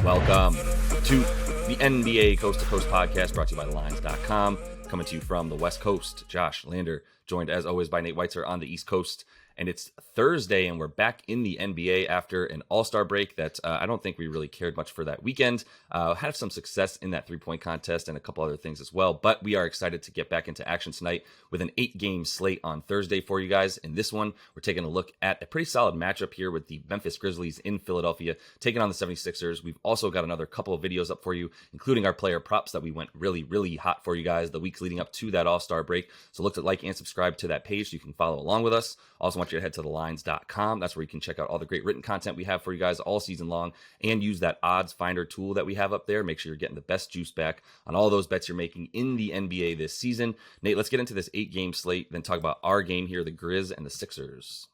Welcome to the NBA Coast to Coast podcast brought to you by thelines.com. Coming to you from the West Coast, Josh Lander, joined as always by Nate Weitzer on the East Coast. And it's Thursday, and we're back in the NBA after an all-star break that I don't think we really cared much for that weekend. Had some success in that three-point contest and a couple other things as well. But we are excited to get back into action tonight with an 8-game slate on Thursday for you guys. In this one, we're taking a look at a pretty solid matchup here with the Memphis Grizzlies in Philadelphia, taking on the 76ers. We've also got another couple of videos up for you, including our player props that we went really hot for you guys the weeks leading up to that all-star break. So look to like and subscribe to that page so you can follow along with us. Also want you to head to thelines.com. That's where you can check out all the great written content we have for you guys all season long and use that odds finder tool that we have up there. Make sure you're getting the best juice back on all those bets you're making in the NBA this season. Nate, let's get into this 8-game slate, then talk about our game here, the Grizz and the Sixers.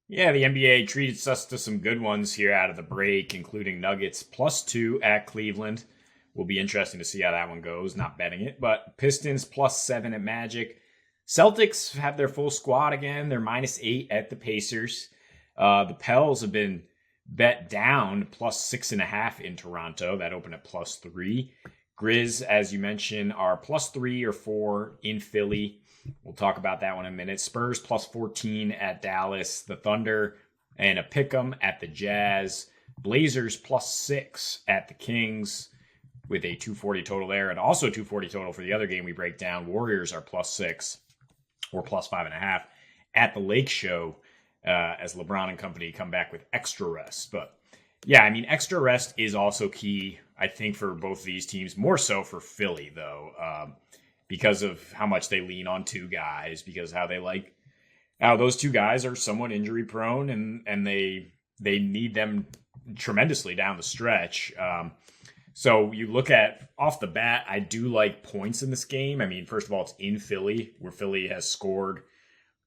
Yeah, the NBA treats us to some good ones here out of the break, including Nuggets +2 at Cleveland. Will be interesting to see how that one goes. Not betting it, but Pistons +7 at Magic. Celtics have their full squad again. They're -8 at the Pacers. The Pels have been bet down +6.5 in Toronto. That opened at +3. Grizz, as you mentioned, are +3 or 4 in Philly. We'll talk about that one in a minute. Spurs +14 at Dallas. The Thunder and a pick'em at the Jazz. Blazers +6 at the Kings with a 240 total there. And also 240 total for the other game we break down. Warriors are +6. Or +5.5 at the Lake Show as LeBron and company come back with extra rest. But yeah, I mean, extra rest is also key, I think, for both these teams. More so for Philly, though, because of how much they lean on two guys, because how those two guys are somewhat injury prone and they need them tremendously down the stretch. So you look at, off the bat, I do like points in this game. I mean, first of all, it's in Philly, where Philly has scored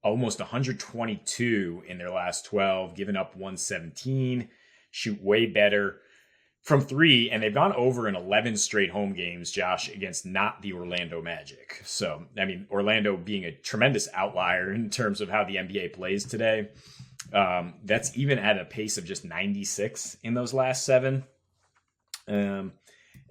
almost 122 in their last 12, given up 117, shoot way better from three, and they've gone over in 11 straight home games, Josh, against not the Orlando Magic. So, I mean, Orlando being a tremendous outlier in terms of how the NBA plays today. That's even at a pace of just 96 in those last 7.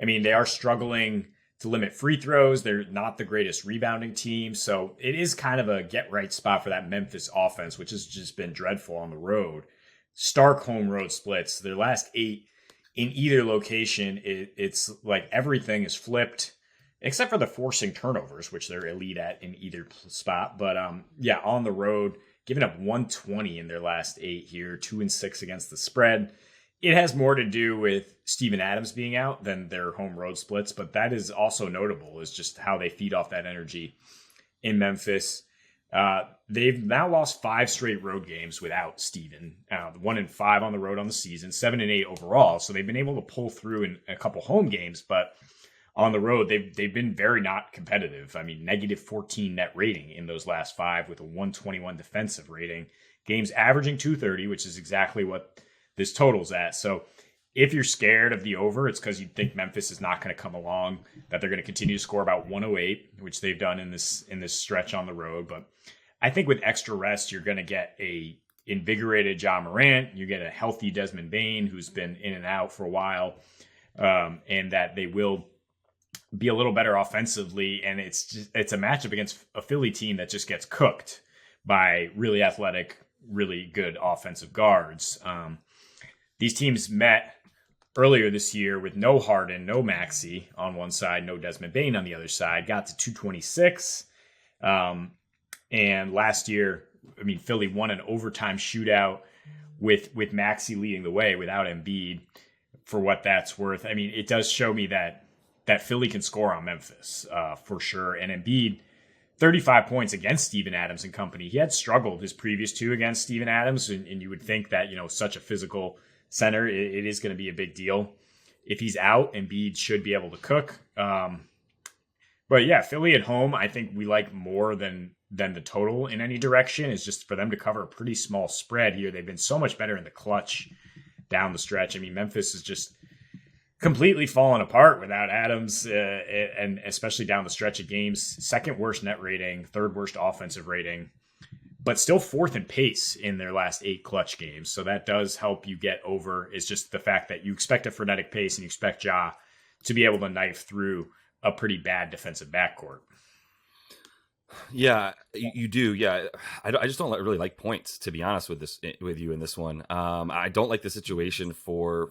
I mean, they are struggling to limit free throws. They're not the greatest rebounding team. So it is kind of a get right spot for that Memphis offense, which has just been dreadful on the road. Stark home road splits. Their last 8 in either location, it's like everything is flipped, except for the forcing turnovers, which they're elite at in either spot. But yeah, on the road, giving up 120 in their last 8 here, 2-6 against the spread. It has more to do with Steven Adams being out than their home road splits, but that is also notable, is just how they feed off that energy in Memphis. They've now lost 5 straight road games without Steven. 1-5 on the road on the season, 7-8 overall. So they've been able to pull through in a couple home games, but on the road, they've been very not competitive. I mean, -14 net rating in those last 5 with a 121 defensive rating. Games averaging 230, which is exactly what this total's at. So if you're scared of the over, it's because you think Memphis is not going to come along, that they're going to continue to score about 108, which they've done in this stretch on the road. But I think with extra rest, you're going to get a invigorated Ja Morant. You get a healthy Desmond Bane, who's been in and out for a while, and that they will be a little better offensively. And it's a matchup against a Philly team that just gets cooked by really athletic, really good offensive guards. These teams met earlier this year with no Harden, no Maxey on one side, no Desmond Bane on the other side, got to 226. And last year, I mean, Philly won an overtime shootout with Maxey leading the way without Embiid, for what that's worth. I mean, it does show me that Philly can score on Memphis for sure. And Embiid, 35 points against Steven Adams and company. He had struggled his previous 2 against Steven Adams, and you would think that, such a physical center, it is going to be a big deal. If he's out, Embiid should be able to cook. But yeah, Philly at home, I think we like more than the total in any direction. Is just for them to cover a pretty small spread here. They've been so much better in the clutch down the stretch. I mean, Memphis is just completely fallen apart without Adams, and especially down the stretch of games. Second worst net rating, third worst offensive rating. but still fourth in pace in their last 8 clutch games. So that does help you get over. It's just the fact that you expect a frenetic pace and you expect Ja to be able to knife through a pretty bad defensive backcourt. Yeah, you do. Yeah, I just don't really like points, to be honest with you in this one. I don't like the situation for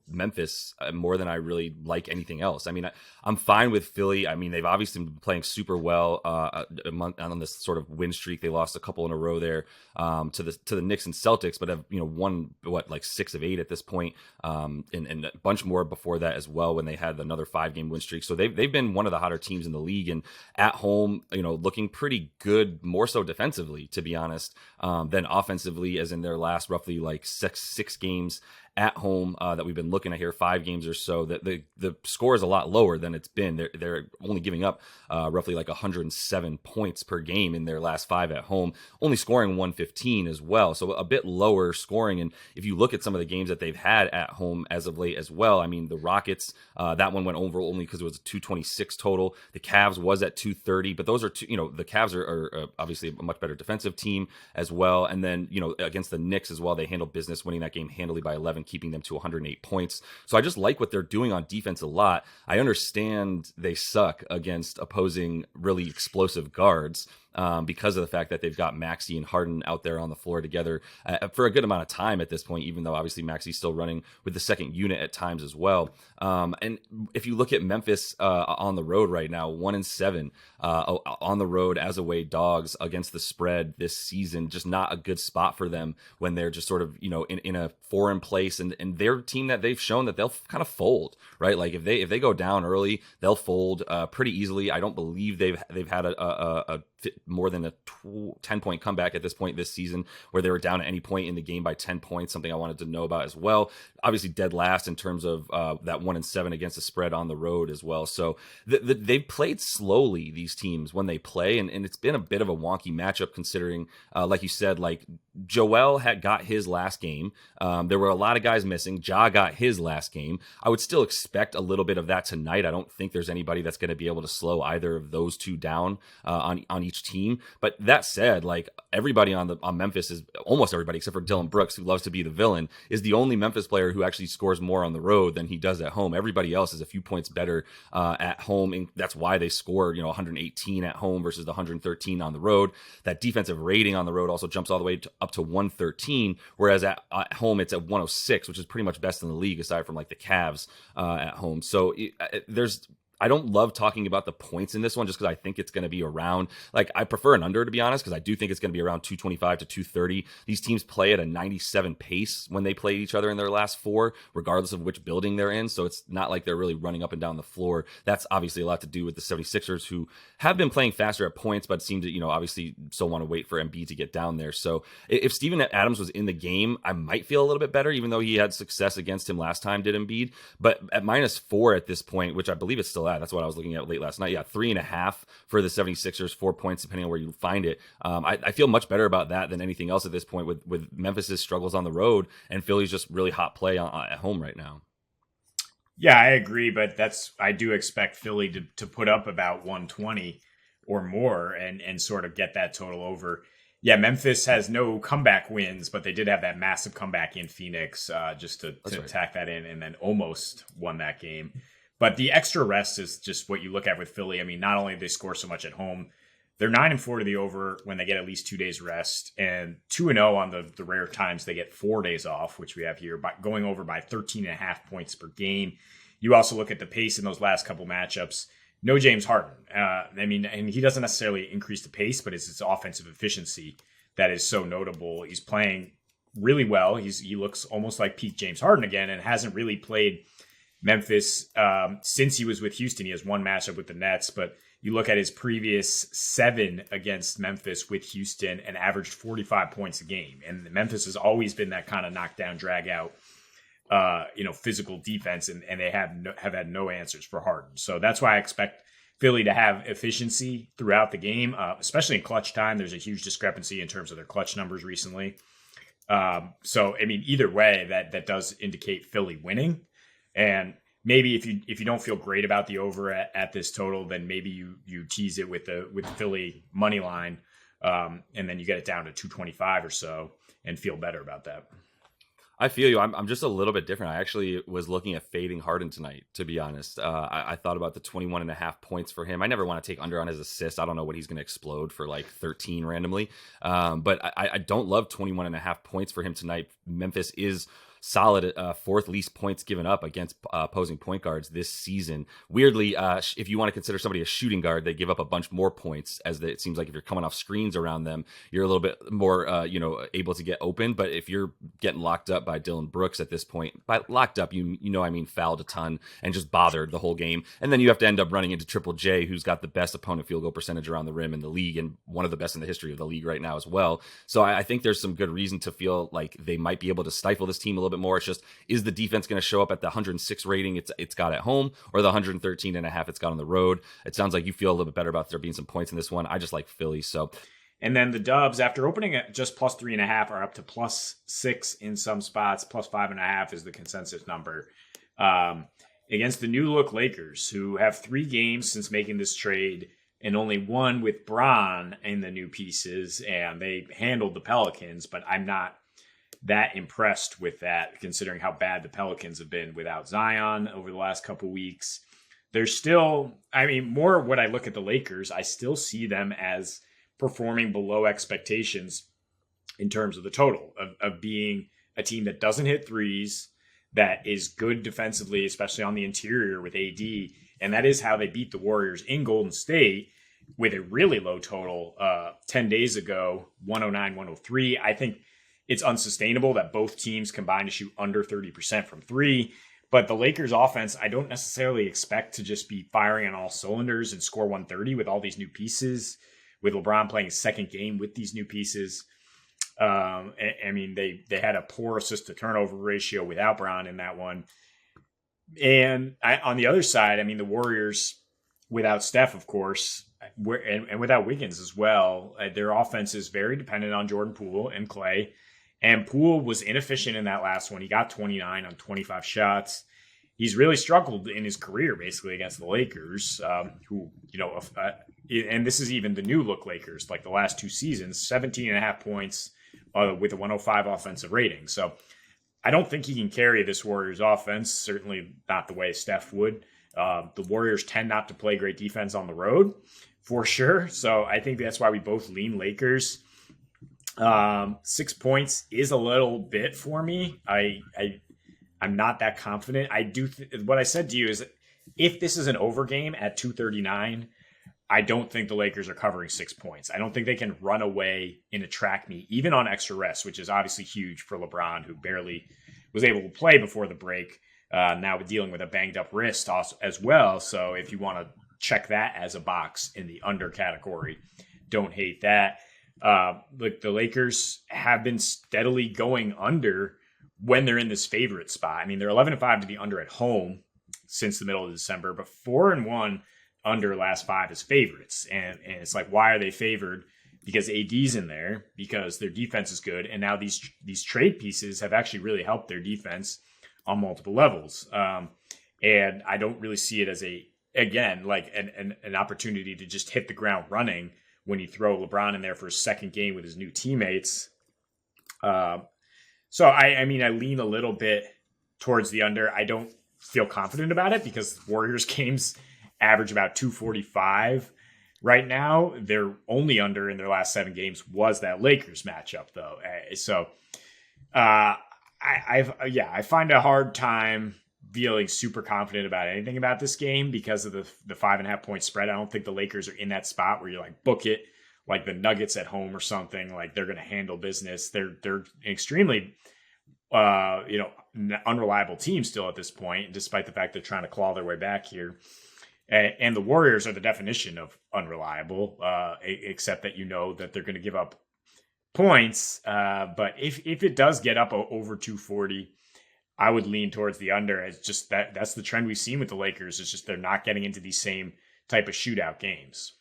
Memphis more than I really like anything else. I mean, I'm fine with Philly. I mean, they've obviously been playing super well on this sort of win streak. They lost a couple in a row there to the Knicks and Celtics, but have won like 6 of 8 at this point, and a bunch more before that as well when they had another 5-game win streak. So they've been one of the hotter teams in the league, and at home, looking pretty good, more so defensively, to be honest, than offensively, as in their last roughly like six games at home that we've been looking at here, 5 games or so, that the score is a lot lower than it's been. They're only giving up roughly like 107 points per game in their last 5 at home, only scoring 115 as well. So a bit lower scoring. And if you look at some of the games that they've had at home as of late as well, I mean, the Rockets, that one went over only because it was a 226 total. The Cavs was at 230, but those are the Cavs are obviously a much better defensive team as well. And then, against the Knicks as well, they handled business, winning that game handily by 11, keeping them to 108 points. So I just like what they're doing on defense a lot. I understand they suck against opposing really explosive guards, because of the fact that they've got Maxey and Harden out there on the floor together for a good amount of time at this point, even though obviously Maxey's still running with the second unit at times as well. And if you look at Memphis on the road right now, 1-7 on the road as away dogs against the spread this season, just not a good spot for them when they're just sort of, in a foreign place, and they're a team that they've shown that they'll kind of fold, right? Like if they go down early, they'll fold pretty easily. I don't believe they've had a more than a 10-point comeback at this point this season where they were down at any point in the game by 10 points, something I wanted to know about as well. Obviously dead last in terms of that 1-7 against the spread on the road as well. So they've played slowly, these teams, when they play, and it's been a bit of a wonky matchup considering, like you said, like Joel had got his last game. There were a lot of guys missing. Ja got his last game. I would still expect a little bit of that tonight. I don't think there's anybody that's going to be able to slow either of those two down on each team. But that said, like everybody on Memphis, is almost everybody except for Dylan Brooks, who loves to be the villain, is the only Memphis player who actually scores more on the road than he does at home. Everybody else is a few points better at home, and that's why they score 118 at home versus the 113 on the road. That defensive rating on the road also jumps all the way up to 113, whereas at home it's at 106, which is pretty much best in the league aside from like the Cavs at home. So I don't love talking about the points in this one just because I think it's going to be around, like, I prefer an under, to be honest, because I do think it's going to be around 225 to 230. These teams play at a 97 pace when they play each other in their last 4, regardless of which building they're in. So it's not like they're really running up and down the floor. That's obviously a lot to do with the 76ers, who have been playing faster at points, but seem to, obviously still want to wait for Embiid to get down there. So if Steven Adams was in the game, I might feel a little bit better, even though he had success against him last time, did Embiid. But at -4 at this point, which I believe it's still at, that's what I was looking at late last night. Yeah, 3.5 for the 76ers, 4 points, depending on where you find it. I feel much better about that than anything else at this point with Memphis's struggles on the road and Philly's just really hot play at home right now. Yeah, I agree, but I do expect Philly to put up about 120 or more and sort of get that total over. Yeah, Memphis has no comeback wins, but they did have that massive comeback in Phoenix just to tack that in, and then almost won that game. But the extra rest is just what you look at with Philly. I mean, not only do they score so much at home, they're 9-4 to the over when they get at least 2 days rest, and 2-0 on the rare times they get 4 days off, which we have here, by going over by 13.5 points per game. You also look at the pace in those last couple matchups. No James Harden. And he doesn't necessarily increase the pace, but it's his offensive efficiency that is so notable. He's playing really well. He looks almost like peak James Harden again, and hasn't really played Memphis since he was with Houston. He has one matchup with the Nets, but you look at his previous 7 against Memphis with Houston and averaged 45 points a game. And Memphis has always been that kind of knockdown, drag out, physical defense, and they have had no answers for Harden. So that's why I expect Philly to have efficiency throughout the game, especially in clutch time. There's a huge discrepancy in terms of their clutch numbers recently. So, I mean, either way, that does indicate Philly winning. And maybe if you don't feel great about the over at this total, then maybe you tease it with the Philly money line and then you get it down to 225 or so and feel better about that. I feel you. I'm just a little bit different. I actually was looking at fading Harden tonight, to be honest. I thought about the 21.5 points for him. I never want to take under on his assists. I don't know what he's going to explode for, like 13 randomly. But I don't love 21.5 points for him tonight. Memphis is solid, fourth least points given up against opposing point guards this season. Weirdly, if you want to consider somebody a shooting guard, they give up a bunch more points, as it seems like if you're coming off screens around them, you're a little bit more, able to get open. But if you're getting locked up by Dylan Brooks at this point, by locked up, I mean fouled a ton and just bothered the whole game. And then you have to end up running into Triple J, who's got the best opponent field goal percentage around the rim in the league and one of the best in the history of the league right now as well. So I think there's some good reason to feel like they might be able to stifle this team a little bit more. It's just, is the defense going to show up at the 106 rating it's got at home, or the 113.5 it's got on the road? It sounds like you feel a little bit better about there being some points in this one. I just like Philly. So, and then the Dubs, after opening at just plus 3.5, are up to +6 in some spots. +5.5 is the consensus number. Against the new look Lakers, who have 3 games since making this trade and only one with Bron in the new pieces, and they handled the Pelicans, but I'm not that impressed with that, considering how bad the Pelicans have been without Zion over the last couple weeks. There's still, more when I look at the Lakers, I still see them as performing below expectations in terms of the total, of being a team that doesn't hit threes, that is good defensively, especially on the interior with AD. And that is how they beat the Warriors in Golden State with a really low total 10 days ago, 109-103. I think it's unsustainable that both teams combine to shoot under 30% from three. But the Lakers offense, I don't necessarily expect to just be firing on all cylinders and score 130 with all these new pieces, with LeBron playing his second game with these new pieces. They had a poor assist to turnover ratio without Bron in that one. And on the other side, the Warriors, without Steph, of course, and without Wiggins as well, their offense is very dependent on Jordan Poole and Clay. And Poole was inefficient in that last one. He got 29 on 25 shots. He's really struggled in his career, basically, against the Lakers, and this is even the new look Lakers, like the last 2 seasons, 17.5 points with a 105 offensive rating. So I don't think he can carry this Warriors offense, certainly not the way Steph would. The Warriors tend not to play great defense on the road, for sure. So I think that's why we both lean Lakers. 6 points is a little bit for me. I'm not that confident. What I said to you is, if this is an over game at 239, I don't think the Lakers are covering 6 points. I don't think they can run away in a track meet, even on extra rest, which is obviously huge for LeBron, who barely was able to play before the break. Now dealing with a banged up wrist as well. So if you want to check that as a box in the under category, don't hate that. The Lakers have been steadily going under when they're in this favorite spot. They're 11-5 to the under at home since the middle of December, but 4-1 under last 5 as favorites. And it's like, why are they favored? Because AD's in there, because their defense is good. And now these trade pieces have actually really helped their defense on multiple levels. And I don't really see it as an opportunity to just hit the ground running when you throw LeBron in there for his second game with his new teammates. So I lean a little bit towards the under. I don't feel confident about it because Warriors games average about 245 right now. Their only under in their last 7 games was that Lakers matchup, though. I find a hard time feeling super confident about anything about this game because of the 5.5 point spread. I don't think the Lakers are in that spot where you're like, book it, like the Nuggets at home or something. Like, they're going to handle business. They're an extremely unreliable team still at this point, despite the fact they're trying to claw their way back here. And the Warriors are the definition of unreliable, except that that they're going to give up points. But if it does get up over 240, I would lean towards the under. It's just that's the trend we've seen with the Lakers. It's just they're not getting into these same type of shootout games.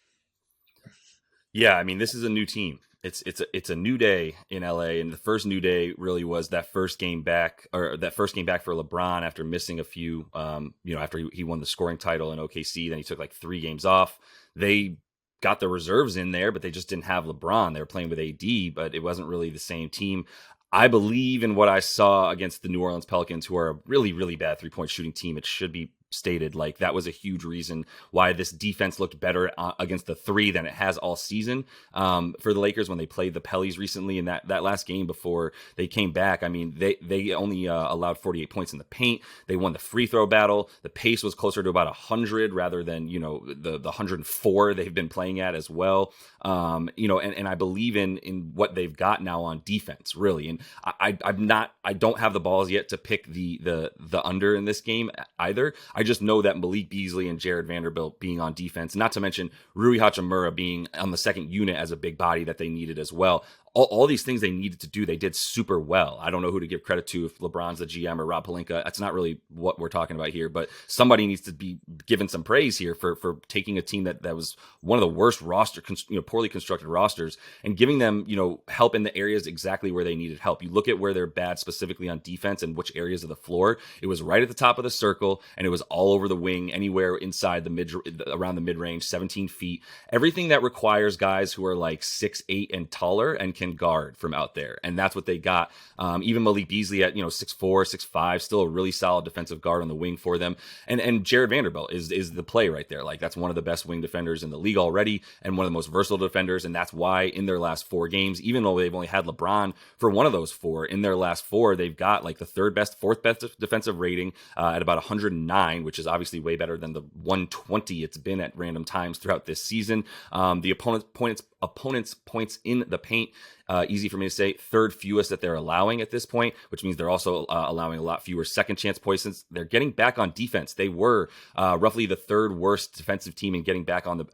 Yeah, this is a new team. It's a new day in LA, and the first new day really was that first game back for LeBron after missing a few. After he won the scoring title in OKC, then he took like 3 games off. They got the reserves in there, but they just didn't have LeBron. They were playing with AD, but it wasn't really the same team. I believe in what I saw against the New Orleans Pelicans, who are a really, really bad three-point shooting team. It should be stated, like, that was a huge reason why this defense looked better against the three than it has all season. For the Lakers, when they played the Pellies recently in that last game before they came back, I mean, they only allowed 48 points in the paint. They won the free throw battle. The pace was closer to about 100 rather than, the 104 they've been playing at as well. And I believe in what they've got now on defense, really. And I don't have the balls yet to pick the under in this game either. I just know that Malik Beasley and Jared Vanderbilt being on defense, not to mention Rui Hachimura being on the second unit as a big body that they needed as well. All these things they needed to do, they did super well. I don't know who to give credit to, if LeBron's the GM or Rob Pelinka. That's not really what we're talking about here, but somebody needs to be given some praise here for taking a team that was one of the worst poorly constructed rosters, and giving them, help in the areas exactly where they needed help. You look at where they're bad specifically on defense and which areas of the floor. It was right at the top of the circle, and it was all over the wing, anywhere inside around the mid-range, 17 feet. Everything that requires guys who are like 6'8" and taller and can guard from out there, and that's what they got. Even Malik Beasley at 6'4", 6'5", still a really solid defensive guard on the wing for them. And Jared Vanderbilt is the play right there. Like, that's one of the best wing defenders in the league already, and one of the most versatile defenders. And that's why in their last 4 games, even though they've only had LeBron for one of those 4, in their last 4, they've got like the fourth best defensive rating at about 109, which is obviously way better than the 120 it's been at random times throughout this season. The opponent's points in the paint, easy for me to say, third fewest that they're allowing at this point, which means they're also allowing a lot fewer second chance points. They're getting back on defense. They were roughly the third worst defensive team in getting back on the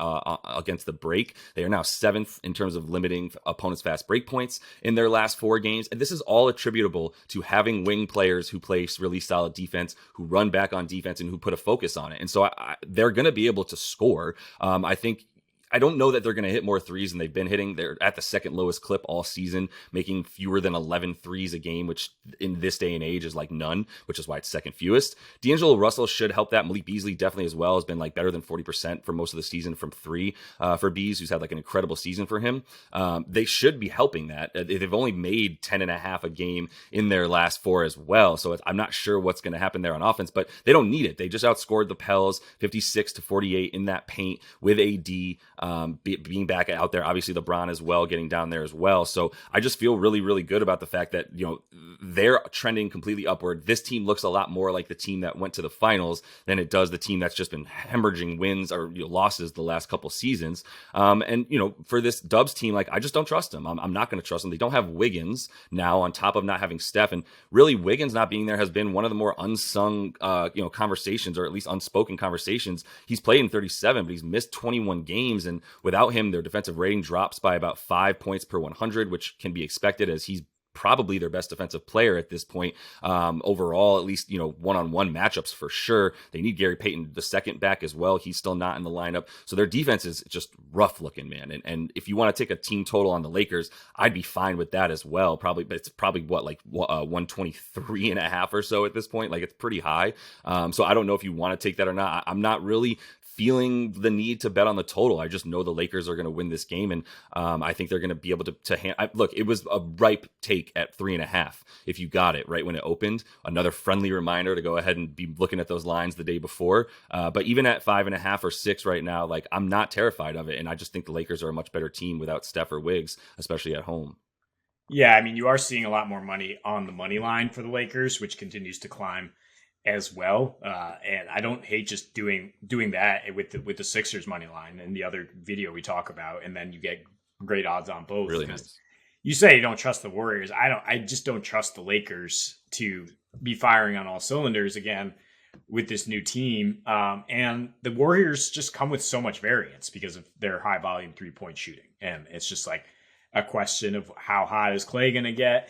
against the break. They are now 7th in terms of limiting opponents' fast break points in their last 4 games. And this is all attributable to having wing players who play really solid defense, who run back on defense, and who put a focus on it. And so they're going to be able to score. I don't know that they're going to hit more threes than they've been hitting. They're at the second lowest clip all season, making fewer than 11 threes a game, which in this day and age is like none, which is why it's second fewest. D'Angelo Russell should help that. Malik Beasley definitely as well has been like better than 40% for most of the season from 3 for Bees, who's had like an incredible season for him. They should be helping that. They've only made 10.5 a game in their last 4 as well. So I'm not sure what's going to happen there on offense, but they don't need it. They just outscored the Pels 56-48 in that paint with AD. Being back out there, obviously LeBron as well, getting down there as well. So I just feel really, really good about the fact that, they're trending completely upward. This team looks a lot more like the team that went to the finals than it does the team that's just been hemorrhaging wins or losses the last couple seasons. For this Dubs team, like, I just don't trust them. I'm not going to trust them. They don't have Wiggins now, on top of not having Steph. And really, Wiggins not being there has been one of the more unsung, conversations, or at least unspoken conversations. He's played in 37, but he's missed 21 games. And without him, their defensive rating drops by about 5 points per 100, which can be expected, as he's probably their best defensive player at this point, overall, at least, one-on-one matchups for sure. They need Gary Payton the second back as well. He's still not in the lineup. So their defense is just rough looking, man. And if you want to take a team total on the Lakers, I'd be fine with that as well. But it's probably 123.5 or so at this point. Like, it's pretty high. So I don't know if you want to take that or not. I'm not really feeling the need to bet on the total. I just know the Lakers are going to win this game, and I think they're going to be able to look, it was a ripe take at 3.5 if you got it right when it opened. Another friendly reminder to go ahead and be looking at those lines the day before. But even at 5.5 or 6 right now, like, I'm not terrified of it, and I just think the Lakers are a much better team without Steph or Wiggs, especially at home. Yeah, I mean, you are seeing a lot more money on the money line for the Lakers, which continues to climb as well. And I don't hate just doing that with the Sixers money line and the other video we talk about, and then you get great odds on both. Really nice. You say you don't trust the Warriors. I just don't trust the Lakers to be firing on all cylinders again with this new team. And the Warriors just come with so much variance because of their high volume 3-point shooting. And it's just like a question of how hot is Clay going to get?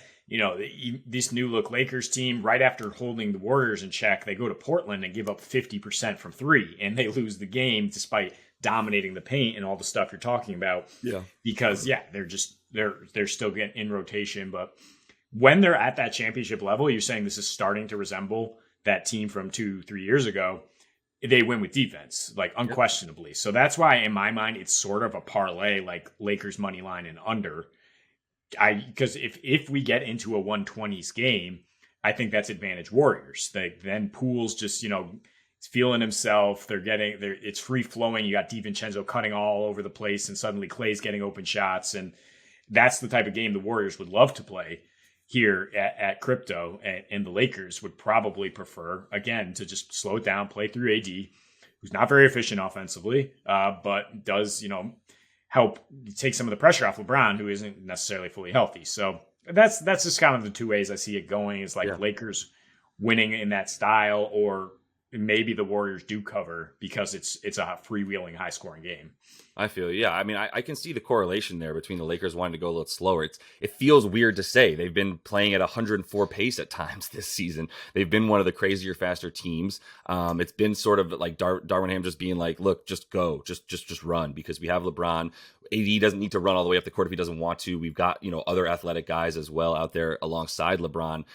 This new look Lakers team, right after holding the Warriors in check, they go to Portland and give up 50% from 3, and they lose the game despite dominating the paint and all the stuff you're talking about. Yeah. Because they're still getting in rotation. But when they're at that championship level, you're saying this is starting to resemble that team from 2-3 years ago. they win with defense, like unquestionably. So that's why in my mind, it's sort of a parlay, like Lakers money line and under. Because if we get into a 120s game, I think that's advantage Warriors. Then Poole's just, he's feeling himself. It's free flowing. You got DiVincenzo cutting all over the place, and suddenly Clay's getting open shots. And that's the type of game the Warriors would love to play here at Crypto. And the Lakers would probably prefer, again, to just slow it down, play through AD, who's not very efficient offensively, but does, help take some of the pressure off LeBron, who isn't necessarily fully healthy. So that's just kind of the two ways I see it going, is like Lakers winning in that style, or maybe the Warriors do cover because it's a freewheeling, high scoring game. I feel, yeah. I mean, I can see the correlation there between the Lakers wanting to go a little slower. It feels weird to say. They've been playing at 104 pace at times this season. They've been one of the crazier, faster teams. It's been sort of like Darvin Ham just being like, look, just go, just run, because we have LeBron. AD doesn't need to run all the way up the court if he doesn't want to. We've got, other athletic guys as well out there alongside LeBron.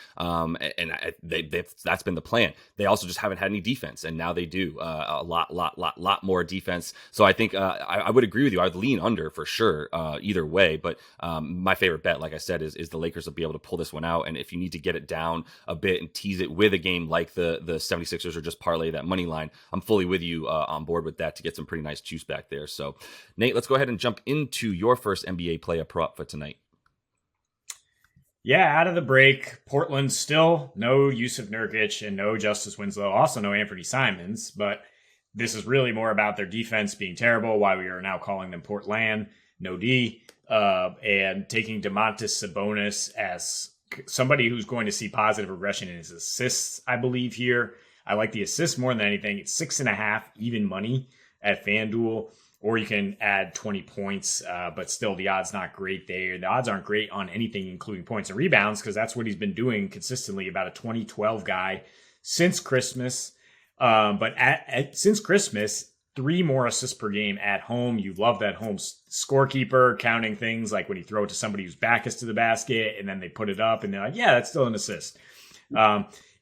That's been the plan. They also just haven't had any defense, and now they do a lot more defense. So I think I would agree with you. I'd lean under for sure either way. But my favorite bet, like I said, is the Lakers will be able to pull this one out. And if you need to get it down a bit and tease it with a game like the 76ers, or just parlay that money line, I'm fully with you on board with that to get some pretty nice juice back there. So Nate, let's go ahead and jump into your first NBA play a prop for tonight. Yeah, out of the break, Portland still no Yusuf Nurkic and no Justice Winslow, also no Anthony Simons, but this is really more about their defense being terrible, why we are now calling them Portland, no D, and taking Domantas Sabonis as somebody who's going to see positive regression in his assists, I believe here. I like the assists more than anything. It's 6.5 even money at FanDuel. Or you can add 20 points, but still the odds not great there. The odds aren't great on anything, including points and rebounds, because that's what he's been doing consistently, about a 2012 guy since Christmas. But since Christmas, 3 more assists per game at home. You love that home scorekeeper counting things like when you throw it to somebody whose back is to the basket and then they put it up and they're like, yeah, that's still an assist.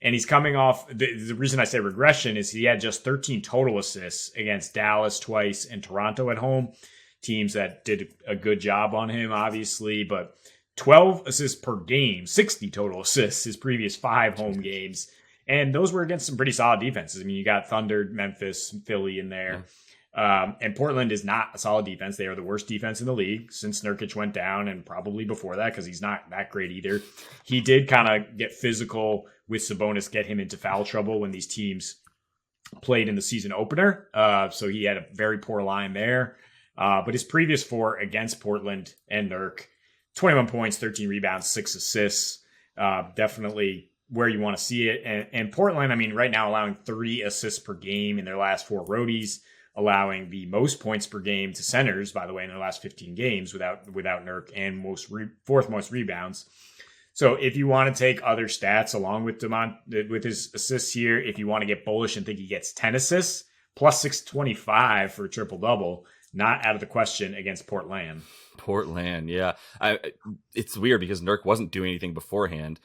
And he's coming off, the reason I say regression is he had just 13 total assists against Dallas twice and Toronto at home, teams that did a good job on him, obviously, but 12 assists per game, 60 total assists his previous 5 home games. And those were against some pretty solid defenses. I mean, you got Thunder, Memphis, Philly in there. And Portland is not a solid defense. They are the worst defense in the league since Nurkic went down, and probably before that, because he's not that great either. He did kind of get physical with Sabonis, get him into foul trouble when these teams played in the season opener. So he had a very poor line there. But his previous 4 against Portland and Nurk, 21 points, 13 rebounds, 6 assists. Definitely where you want to see it. And Portland, I mean, right now allowing 30 assists per game in their last 4 roadies, allowing the most points per game to centers, by the way, in their last 15 games without Nurk, and fourth most rebounds. So if you want to take other stats along with with his assists here, if you want to get bullish and think he gets 10 assists, plus 625 for a triple-double, not out of the question against Portland. Portland, yeah. It's weird because Nurk wasn't doing anything beforehand.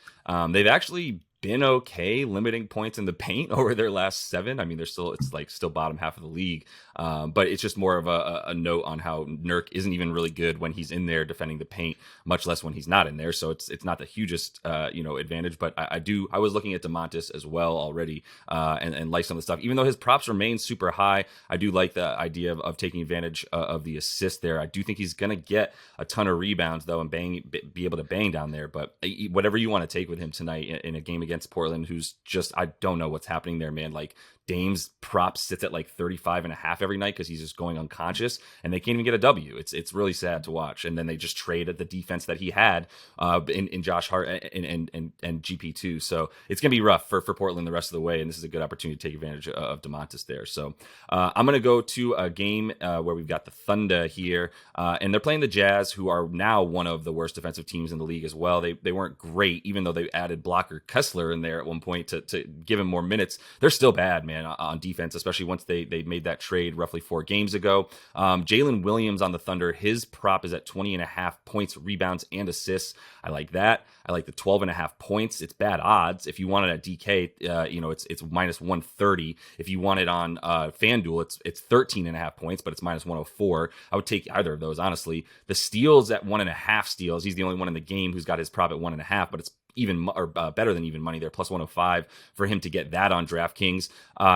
They've actually been okay limiting points in the paint over their last 7. I mean, it's still bottom half of the league. But it's just more of a note on how Nurk isn't even really good when he's in there defending the paint, much less when he's not in there. So it's not the hugest, advantage, but I was looking at Domantas as well already, and like some of the stuff, even though his props remain super high. I do like the idea of taking advantage of the assist there. I do think he's going to get a ton of rebounds though, and be able to bang down there, but whatever you want to take with him tonight in a game against Portland, who's just, I don't know what's happening there, man. Like, Dame's prop sits at like 35.5 every night because he's just going unconscious, and they can't even get a W. It's really sad to watch. And then they just trade at the defense that he had in Josh Hart and GP2. So it's gonna be rough for Portland the rest of the way, and this is a good opportunity to take advantage of Domantas there. So I'm gonna go to a game where we've got the Thunder here, and they're playing the Jazz, who are now one of the worst defensive teams in the league as well. They weren't great, even though they added blocker Kessler in there at one point to give him more minutes. They're still bad, man. man, on defense, especially once they made that trade roughly 4 games ago. Jalen Williams on the Thunder, his prop is at 20.5 points, rebounds, and assists. I like that. I like the 12.5 points. It's bad odds. If you want it at DK, it's minus 130. If you want it on FanDuel, it's 13.5 points, but it's minus 104. I would take either of those, honestly. The steals at 1.5 steals. He's the only one in the game who's got his prop at 1.5, but it's even or better than even money there, plus 105 for him to get that on DraftKings.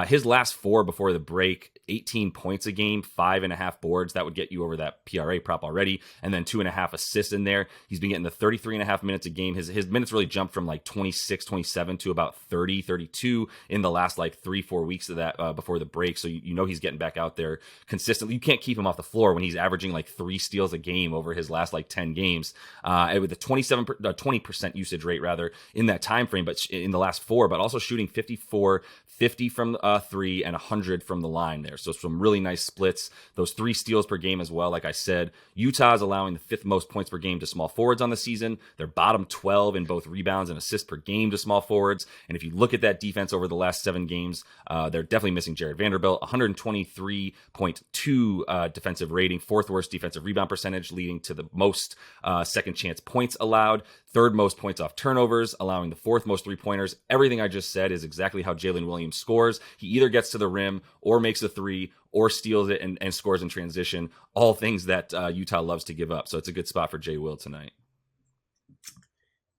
His last 4 before the break, 18 points a game, 5.5 boards. That would get you over that PRA prop already. And then 2.5 assists in there. He's been getting the 33.5 minutes a game. His minutes really jumped from like 26, 27 to about 30, 32 in the last like 3-4 weeks of that before the break. So you know he's getting back out there consistently. You can't keep him off the floor when he's averaging like 3 steals a game over his last like 10 games. With a 20% usage rate rather in that time frame, but in the last 4, but also shooting 54, 50 from 3 and 100 from the line there. So some really nice splits. Those 3 steals per game as well. Like I said, Utah is allowing the 5th most points per game to small forwards on the season. They're bottom 12 in both rebounds and assists per game to small forwards. And if you look at that defense over the last 7 games, they're definitely missing Jared Vanderbilt. 123.2 defensive rating, 4th worst defensive rebound percentage, leading to the most second chance points allowed, 3rd most points off turnovers, allowing the 4th most 3-pointers. Everything I just said is exactly how Jalen Williams scores. He either gets to the rim or makes a 3 or steals it and scores in transition. All things that Utah loves to give up. So it's a good spot for Jay Will tonight.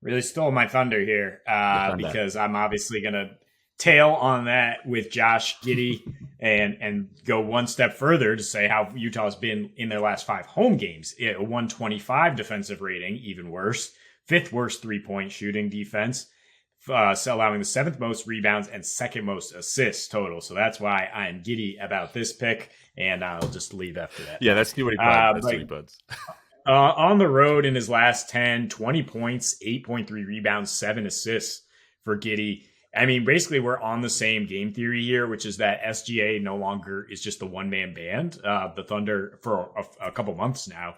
Really stole my thunder here because I'm obviously going to tail on that with Josh Giddey and go one step further to say how Utah's been in their last 5 home games. A 125 defensive rating, even worse. 5th worst 3-point shooting defense, allowing the 7th most rebounds and 2nd most assists total. So that's why I am giddy about this pick, and I'll just leave after that. Yeah, that's what he puts. On the road in his last 10, 20 points, 8.3 rebounds, 7 assists for Giddey. I mean, basically, we're on the same game theory here, which is that SGA no longer is just a one-man band. The Thunder, for a couple months now,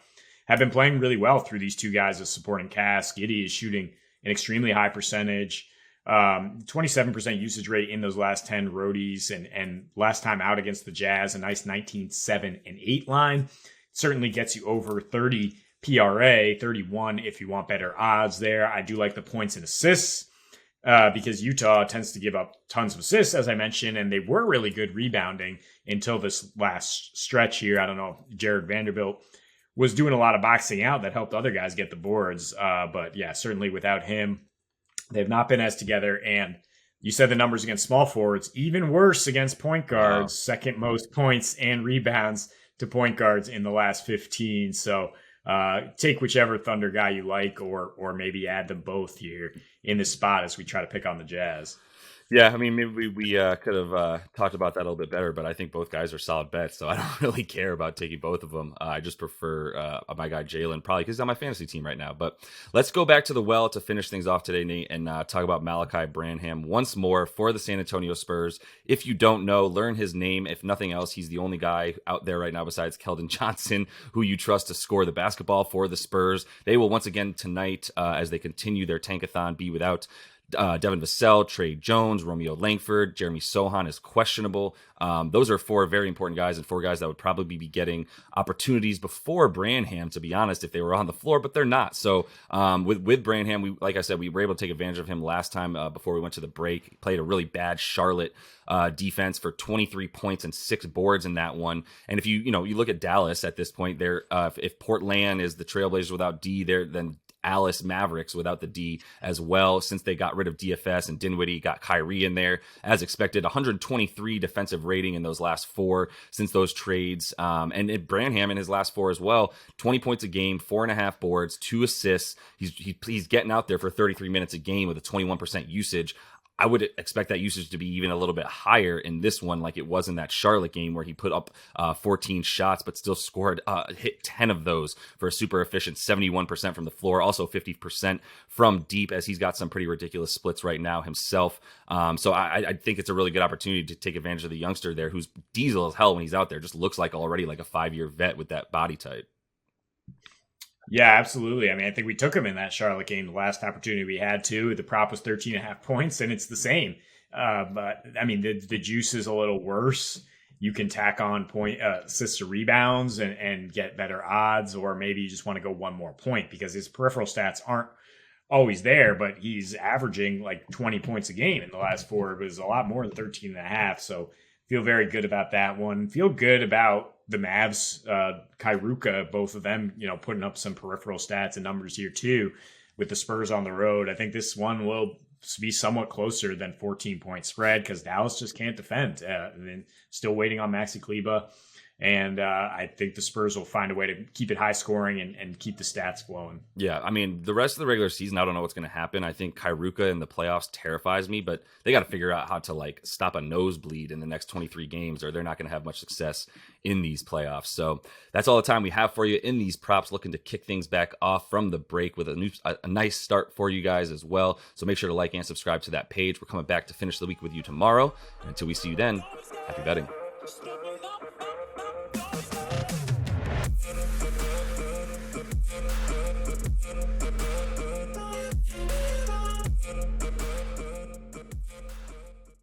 have been playing really well through these 2 guys as supporting cast. Giddey is shooting an extremely high percentage, 27% usage rate in those last 10 roadies, and last time out against the Jazz, a nice 19-7-8 line. Certainly gets you over 30 PRA, 31 if you want better odds there. I do like the points and assists because Utah tends to give up tons of assists, as I mentioned, and they were really good rebounding until this last stretch here. I don't know, Jared Vanderbilt was doing a lot of boxing out that helped other guys get the boards. But yeah, certainly without him, they've not been as together. And you said the numbers against small forwards, even worse against point guards, wow. 2nd most points and rebounds to point guards in the last 15. So take whichever Thunder guy you like, or maybe add them both here in this spot as we try to pick on the Jazz. Yeah, I mean, maybe we could have talked about that a little bit better, but I think both guys are solid bets, so I don't really care about taking both of them. I just prefer my guy Jalen, probably because he's on my fantasy team right now. But let's go back to the well to finish things off today, Nate, and talk about Malachi Branham once more for the San Antonio Spurs. If you don't know, learn his name. If nothing else, he's the only guy out there right now besides Keldon Johnson who you trust to score the basketball for the Spurs. They will once again tonight, as they continue their tankathon, be without Devin Vassell, Trey Jones, Romeo Langford, Jeremy Sohan is questionable. Those are 4 very important guys and 4 guys that would probably be getting opportunities before Branham, to be honest, if they were on the floor, but they're not. So with Branham, like I said, we were able to take advantage of him last time before we went to the break. He played a really bad Charlotte defense for 23 points and 6 boards in that one. And if you look at Dallas at this point, they're if Portland is the Trailblazers without D, then Alice Mavericks without the D as well, since they got rid of DFS and Dinwiddie, got Kyrie in there as expected. 123 defensive rating in those last 4 since those trades. And Branham in his last 4 as well, 20 points a game, 4.5 boards, 2 assists. He's getting out there for 33 minutes a game with a 21% usage. I would expect that usage to be even a little bit higher in this one, like it was in that Charlotte game where he put up 14 shots, but still scored, hit 10 of those for a super efficient 71% from the floor, also 50% from deep, as he's got some pretty ridiculous splits right now himself. So I think it's a really good opportunity to take advantage of the youngster there, who's diesel as hell when he's out there, just looks like already like a 5-year vet with that body type. Yeah, absolutely. I mean, I think we took him in that Charlotte game, the last opportunity we had to. The prop was 13.5 points, and it's the same. But I mean, the juice is a little worse. You can tack on point assists to rebounds and get better odds, or maybe you just want to go one more point because his peripheral stats aren't always there, but he's averaging like 20 points a game in the last four. It was a lot more than 13 and a half. So feel very good about that one. Feel good about the Mavs, Kairuka, both of them, putting up some peripheral stats and numbers here too with the Spurs on the road. I think this one will be somewhat closer than 14-point spread because Dallas just can't defend. And then still waiting on Maxi Kleber. And I think the Spurs will find a way to keep it high scoring and keep the stats flowing. Yeah, I mean, the rest of the regular season, I don't know what's going to happen. I think Kairuka in the playoffs terrifies me, but they got to figure out how to stop a nosebleed in the next 23 games, or they're not going to have much success in these playoffs. So that's all the time we have for you in these props. Looking to kick things back off from the break with a nice start for you guys as well. So make sure to like and subscribe to that page. We're coming back to finish the week with you tomorrow. And until we see you then, happy betting.